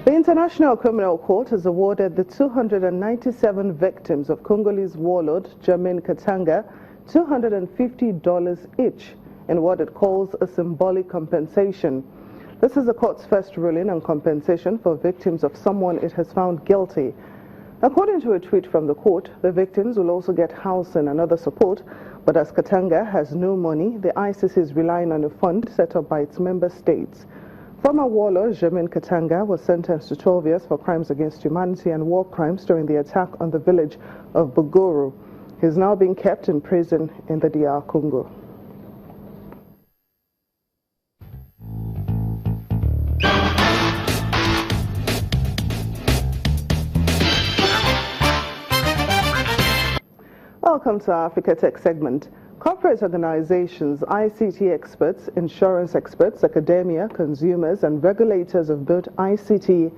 The International Criminal Court has awarded the 297 victims of Congolese warlord Germain Katanga $250 each in what it calls a symbolic compensation. This is the court's first ruling on compensation for victims of someone it has found guilty. According to a tweet from the court, the victims will also get housing and other support, but as Katanga has no money, the ICC is relying on a fund set up by its member states. Former warlord Germain Katanga was sentenced to 12 years for crimes against humanity and war crimes during the attack on the village of Bugoro. He is now being kept in prison in the DR Congo. Welcome to our Africa Tech segment. Corporate organizations, ICT experts, insurance experts, academia, consumers, and regulators of both ICT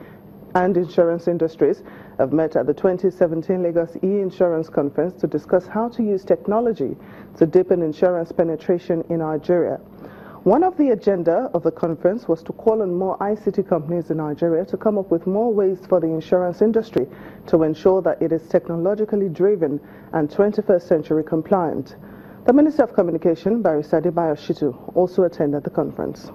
and insurance industries have met at the 2017 Lagos e-Insurance Conference to discuss how to use technology to deepen insurance penetration in Nigeria. One of the agenda of the conference was to call on more ICT companies in Nigeria to come up with more ways for the insurance industry to ensure that it is technologically driven and 21st century compliant. The Minister of Communication, Barrister Adebayo Shitu, also attended the conference.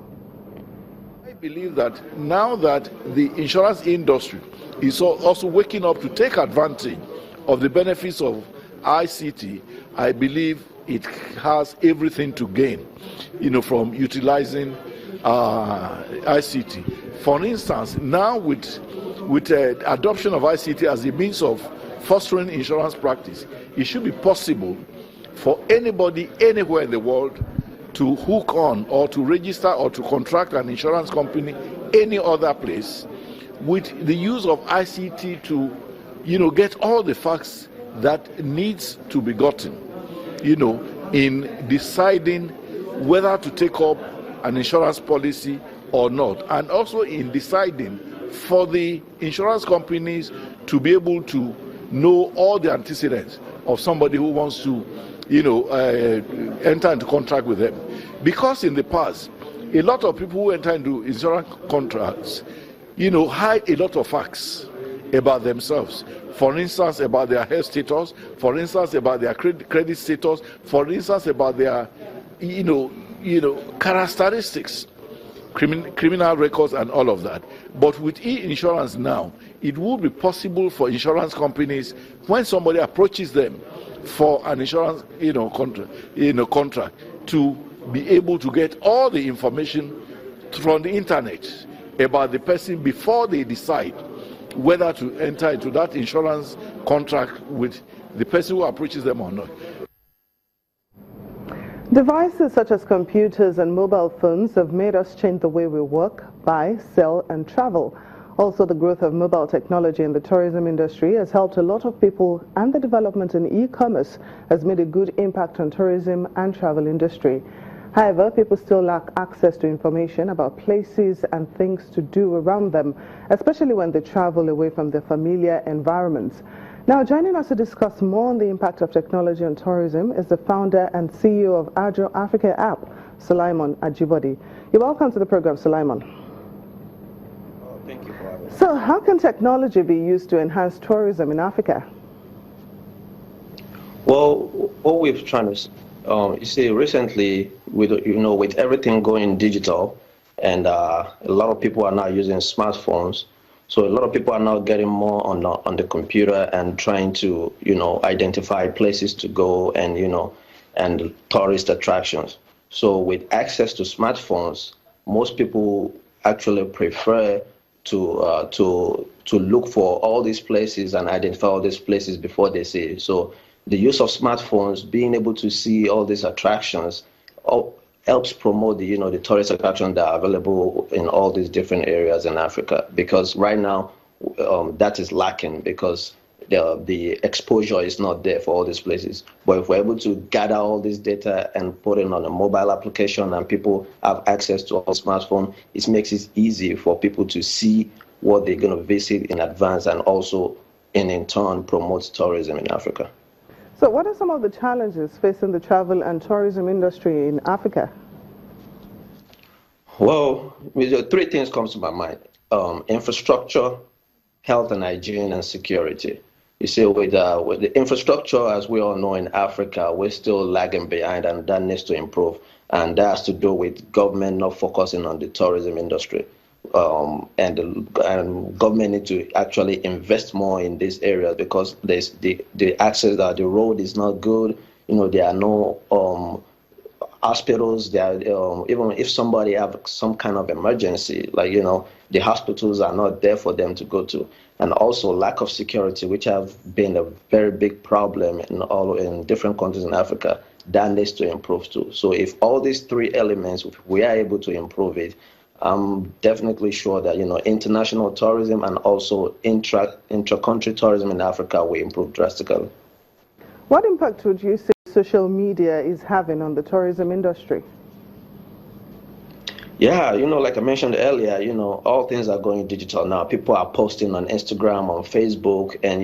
I believe that now that the insurance industry is also waking up to take advantage of the benefits of ICT, I believe it has everything to gain, from utilizing ICT. For instance, now with adoption of ICT as a means of fostering insurance practice, it should be possible for anybody anywhere in the world to hook on or to register or to contract an insurance company any other place with the use of ICT to, get all the facts that needs to be gotten, in deciding whether to take up an insurance policy or not, and also in deciding for the insurance companies to be able to know all the antecedents of somebody who wants to enter into contract with them. Because in the past, a lot of people who enter into insurance contracts, hide a lot of facts about themselves. For instance, about their health status, for instance, about their credit status, for instance, about their, characteristics, criminal records and all of that. But with e-insurance now, it would be possible for insurance companies, when somebody approaches them for an insurance contract, to be able to get all the information from the internet about the person before they decide whether to enter into that insurance contract with the person who approaches them or not. Devices such as computers and mobile phones have made us change the way we work, buy, sell, and travel. Also, the growth of mobile technology in the tourism industry has helped a lot of people, and the development in e-commerce has made a good impact on tourism and travel industry. However, people still lack access to information about places and things to do around them, especially when they travel away from their familiar environments. Now, joining us to discuss more on the impact of technology on tourism is the founder and CEO of Agile Africa app, Sulaimon Ajobode. You're welcome to the program, Sulaimon. Thank you for having me. So, how can technology be used to enhance tourism in Africa? Well, what we've trying to you see, recently, with everything going digital, and a lot of people are now using smartphones. So a lot of people are now getting more on the computer and trying to, identify places to go and, and tourist attractions. So with access to smartphones, most people actually prefer to look for all these places and identify all these places before they see it. So the use of smartphones, being able to see all these attractions, helps promote the the tourist attractions that are available in all these different areas in Africa. Because right now that is lacking because the exposure is not there for all these places. But if we're able to gather all this data and put it on a mobile application and people have access to a smartphone, it makes it easy for people to see what they're going to visit in advance and also in turn promotes tourism in Africa. So what are some of the challenges facing the travel and tourism industry in Africa? Well, three things comes to my mind. infrastructure, health and hygiene, and security. You see, with the infrastructure, as we all know in Africa, we're still lagging behind, and that needs to improve. And that has to do with government not focusing on the tourism industry. And government need to actually invest more in these areas, because there's the access, that the road is not good. There are no hospitals. There, even if somebody have some kind of emergency, like the hospitals are not there for them to go to, and also lack of security, which have been a very big problem in different countries in Africa. That needs to improve too. So if all these three elements, if we are able to improve it, I'm definitely sure that international tourism and also intra-country tourism in Africa will improve drastically. What impact would you say social media is having on the tourism industry? Yeah, like I mentioned earlier, all things are going digital now. People are posting on Instagram, on Facebook, and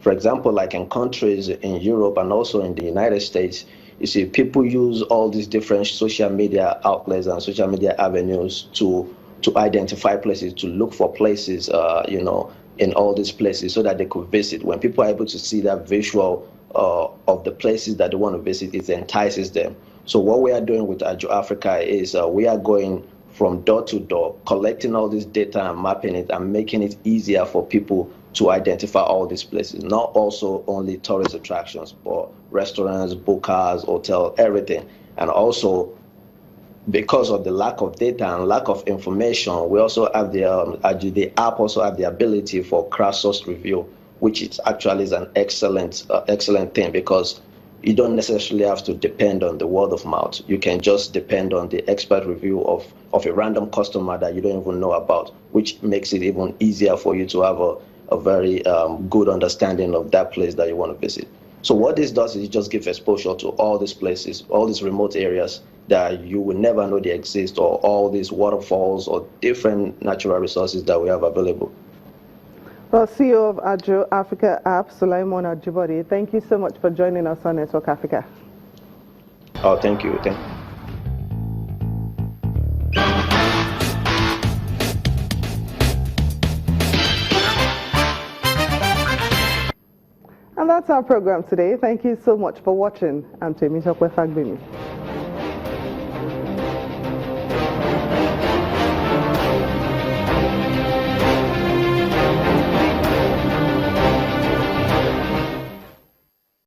for example, like in countries in Europe and also in the United States, you see, people use all these different social media outlets and social media avenues to identify places, to look for places, in all these places, so that they could visit. When people are able to see that visual of the places that they want to visit, it entices them. So what we are doing with Ajo Africa is we are going from door to door, collecting all this data and mapping it and making it easier for people to identify all these places, not also only tourist attractions, but restaurants, bookers, hotel, everything. And also, because of the lack of data and lack of information, we also have the app also have the ability for crowdsourced review, which is actually an excellent thing, because you don't necessarily have to depend on the word of mouth. You can just depend on the expert review of a random customer that you don't even know about, which makes it even easier for you to have a very good understanding of that place that you want to visit. So what this does is it just gives exposure to all these places, all these remote areas that you will never know they exist, or all these waterfalls or different natural resources that we have available. Well, CEO of Ajo Africa app, Sulaimon Ajobode, thank you so much for joining us on Network Africa. Oh, thank you. And that's our program today. Thank you so much for watching. I'm Temi Fagbemi.